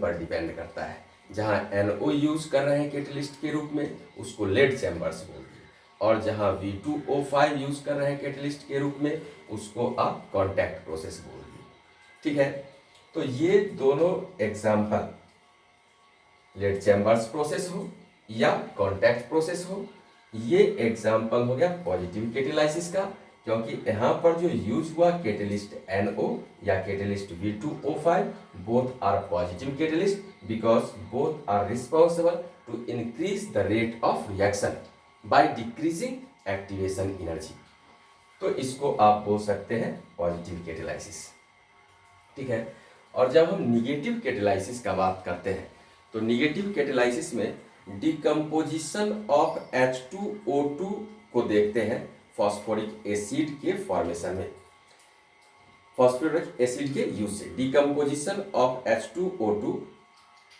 पर डिपेंड करता है। जहाँ NO यूज कर रहे हैं कैटेलिस्ट के रूप में उसको लेड चैम्बर्स बोलिए, और जहाँ V2O5 यूज कर रहे हैं कैटेलिस्ट के रूप में उसको आप कॉन्टैक्ट प्रोसेस बोलिए। ठीक है, तो ये दोनों एग्जाम्पल, लेड चैम्बर्स प्रोसेस हो या कॉन्टैक्ट प्रोसेस हो, ये एग्जाम्पल हो गया पॉजिटिव कैटेलाइसिस का, क्योंकि यहाँ पर जो यूज हुआ कैटेलिस्ट NO या catalyst V2O5 both are positive catalyst because both are responsible to increase the rate of reaction by decreasing activation energy. तो इसको आप बोल सकते हैं पॉजिटिव कैटेलाइसिस। ठीक है, और जब हम निगेटिव कैटेलाइसिस का बात करते हैं तो निगेटिव कैटेलाइसिस में डिकम्पोजिशन ऑफ H2O2 को देखते हैं फॉस्फोरिक एसिड के फॉर्मेशन में, फॉस्फोरिक एसिड के यूज से decomposition of H2O2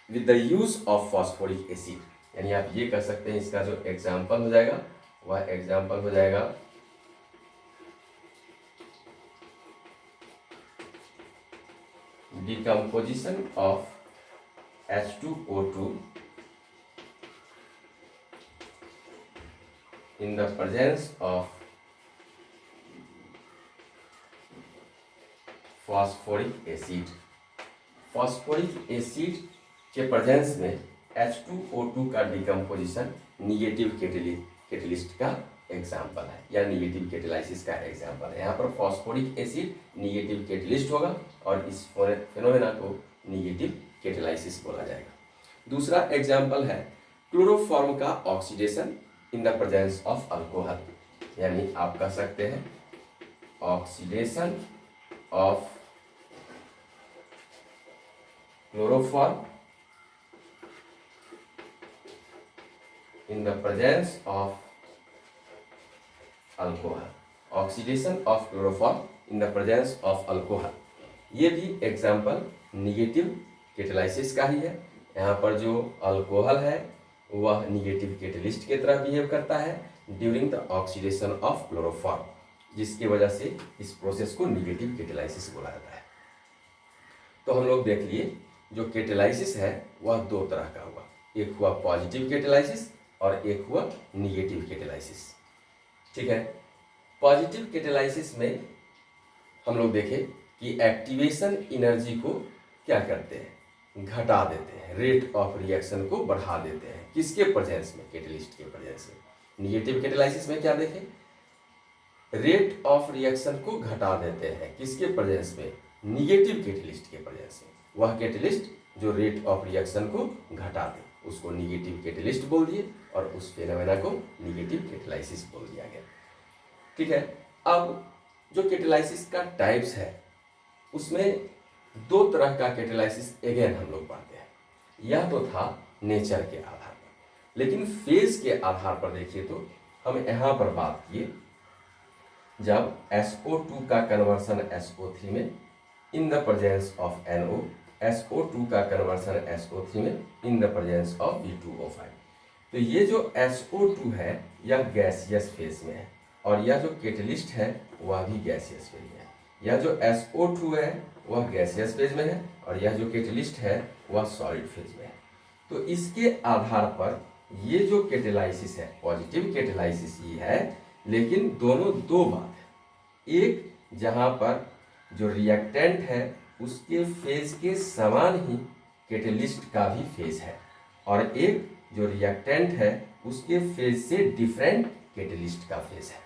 with the use of phosphoric acid. यानी आप ये कर सकते हैं, इसका जो एग्जाम्पल हो जाएगा वह एग्जाम्पल हो जाएगा decomposition of H2O2 in the presence of phosphoric acid। Phosphoric acid के प्रेजेंस में H2O2 का डिकम्पोजिशन निगेटिव कैटेलिस्ट का एग्जाम्पल है या निगेटिव कैटेलाइसिस का एग्जाम्पल है। यहाँ पर फॉस्फोरिक एसिड निगेटिव कैटेलिस्ट होगा और इस फेनोमेना को निगेटिव कैटेलाइसिस बोला जाएगा। दूसरा एग्जाम्पल है क्लोरोफॉर्म का oxidation in the presence of alcohol, यानी आप कह सकते हैं oxidation of chloroform in the presence of alcohol। Oxidation of chloroform in the presence of alcohol, ये भी एग्जाम्पल निगेटिव कैटेलाइसिस का ही है। यहाँ पर जो अल्कोहल है वह निगेटिव कैटेलिस्ट की तरह बिहेव करता है during the oxidation of chloroform, जिसकी वजह से इस प्रोसेस को निगेटिव कैटेलाइसिस बोला जाता है। तो हम लोग देख लिए जो कैटेलाइसिस है वह दो तरह का हुआ, एक हुआ पॉजिटिव कैटेलाइसिस और एक हुआ निगेटिव कैटेलाइसिस। ठीक है, पॉजिटिव कैटेलाइसिस में हम लोग देखें कि एक्टिवेशन एनर्जी को क्या करते हैं, घटा देते हैं, रेट ऑफ रिएक्शन को बढ़ा देते हैं। किसके प्रेजेंस में, कैटेलिस्ट के प्रेजेंस में। निगेटिव कैटेलाइसिस में क्या देखें, रेट ऑफ रिएक्शन को घटा देते हैं, किसके प्रेजेंस में, निगेटिव कैटेलिस्ट के प्रेजेंस में। वह कैटेलिस्ट जो रेट ऑफ रिएक्शन को घटा दे उसको निगेटिव कैटेलिस्ट बोल दिए और उस फेनोमेना को निगेटिव कैटेलाइसिस बोल दिया गया। ठीक है, अब जो कैटेलाइसिस का टाइप्स है उसमें दो तरह का कैटेलाइसिस अगेन हम लोग पढ़ते हैं। यह तो था नेचर के आधार पर, लेकिन फेज के आधार पर देखिए तो हम यहाँ पर बात किए जब SO2 का कन्वर्सन SO3 में in the presence of NO, SO2 का कन्वर्सन SO3 में in the presence of V2O5। तो ये जो SO2 है यह गैसियस फेज में है और यह जो कैटेलिस्ट है वह भी गैसियस फेज में है। यह जो SO2 है वह गैसियस फेज में है और यह जो कैटेलिस्ट है वह सॉलिड फेज में है। तो इसके आधार पर ये जो कैटेलाइसिस है पॉजिटिव कैटेलाइसिस ही है, लेकिन दोनों दो बात है। एक, जहाँ पर जो रिएक्टेंट है उसके फेज के समान ही कैटेलिस्ट का भी फेज है, और एक जो रिएक्टेंट है उसके फेज से डिफरेंट कैटेलिस्ट का फेज है।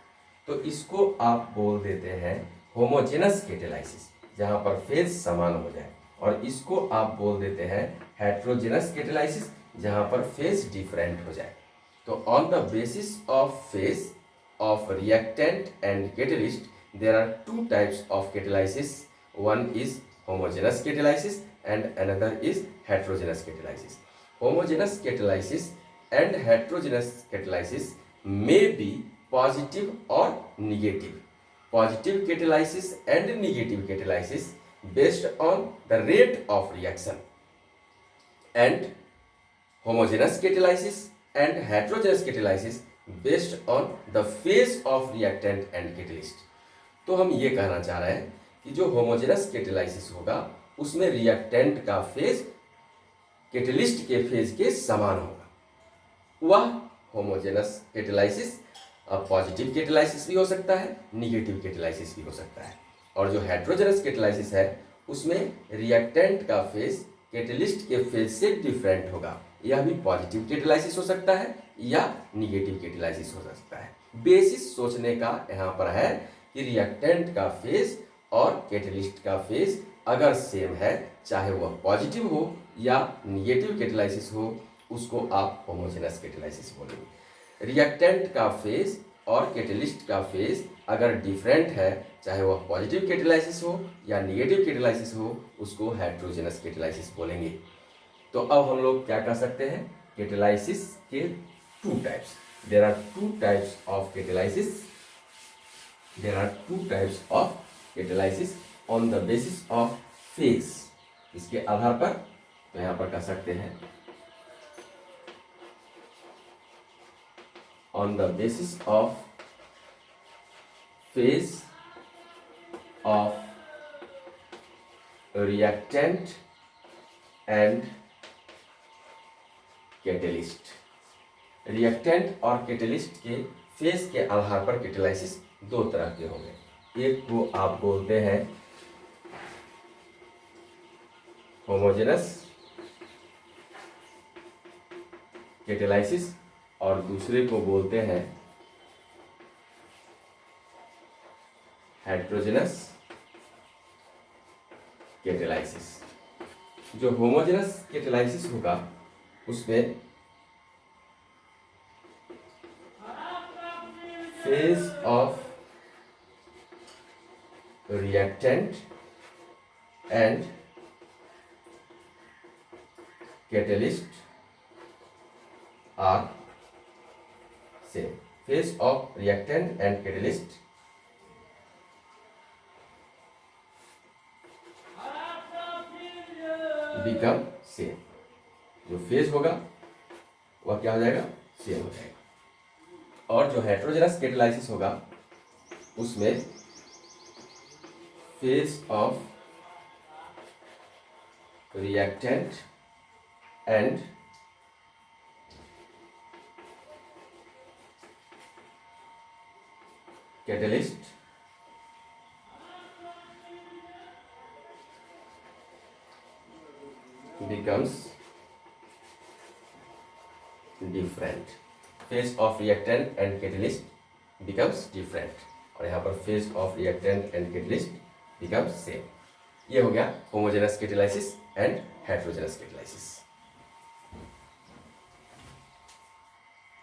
तो इसको आप बोल देते हैं होमोजेनस कैटेलाइसिस, जहाँ पर फेज समान हो जाए, और इसको आप बोल देते हैं हेट्रोजेनस कैटेलाइसिस, जहाँ पर फेज डिफरेंट हो जाए। तो on the basis of phase of reactant and catalyst there are two types of catalysis, one is homogeneous catalysis and another is heterogeneous catalysis। homogeneous catalysis and heterogeneous catalysis may be positive or negative। positive catalysis and negative catalysis based on the rate of reaction, and homogeneous catalysis and heterogeneous catalysis based on the phase of reactant and catalyst. तो हम ये कहना चाह रहे हैं कि जो homogeneous catalysis होगा उसमें रिएक्टेंट का फेज कैटेलिस्ट के फेज के समान होगा, वह होमोजेनस कैटेलाइसिस पॉजिटिव कैटेलाइसिस भी हो सकता है, निगेटिव कैटेलाइसिस भी हो सकता है। और जो हेट्रोजेनस कैटेलाइसिस है उसमें रिएक्टेंट का फेज कैटेलिस्ट के फेज से डिफरेंट होगा, यह भी पॉजिटिव कैटेलाइसिस हो सकता है या निगेटिव कैटेलाइसिस हो सकता है। बेसिस सोचने का यहाँ पर है कि रिएक्टेंट का फेज और कैटेलिस्ट का फेज अगर सेम है, चाहे वह पॉजिटिव हो या निगेटिव कैटेलाइसिस हो, उसको आप होमोजेनस कैटेलाइसिस बोलेंगे। रिएक्टेंट का फेज और कैटेलिस्ट का फेज अगर डिफरेंट है, चाहे वह पॉजिटिव कैटेलाइसिस हो या निगेटिव कैटेलाइसिस हो, उसको हेट्रोजेनस कैटेलाइसिस बोलेंगे। तो अब हम लोग क्या कर सकते हैं, कैटेलाइसिस के two types, there are two types of catalysis, there are two types of catalysis on the basis of phase. इसके आधार पर तो यहां पर कह सकते हैं on the basis of phase of reactant and catalyst। Reactant और कैटेलिस्ट के फेज के आधार पर कैटेलाइसिस दो तरह के होंगे। एक को आप बोलते हैं होमोजेनस कैटेलाइसिस और दूसरे को बोलते हैं हेट्रोजेनस कैटेलाइसिस। जो होमोजेनस कैटेलाइसिस होगा उसमें phase of reactant and catalyst are same. Phase of reactant and catalyst become same। जो फेज होगा वह क्या हो जाएगा, सेम हो जाएगा। और जो हेट्रोजेनस कैटेलाइसिस होगा उसमें phase of reactant and catalyst becomes different। Phase of reactant and catalyst becomes different और यहाँ पर phase of reactant and catalyst becomes same. ये हो गया homogeneous catalysis and heterogeneous catalysis.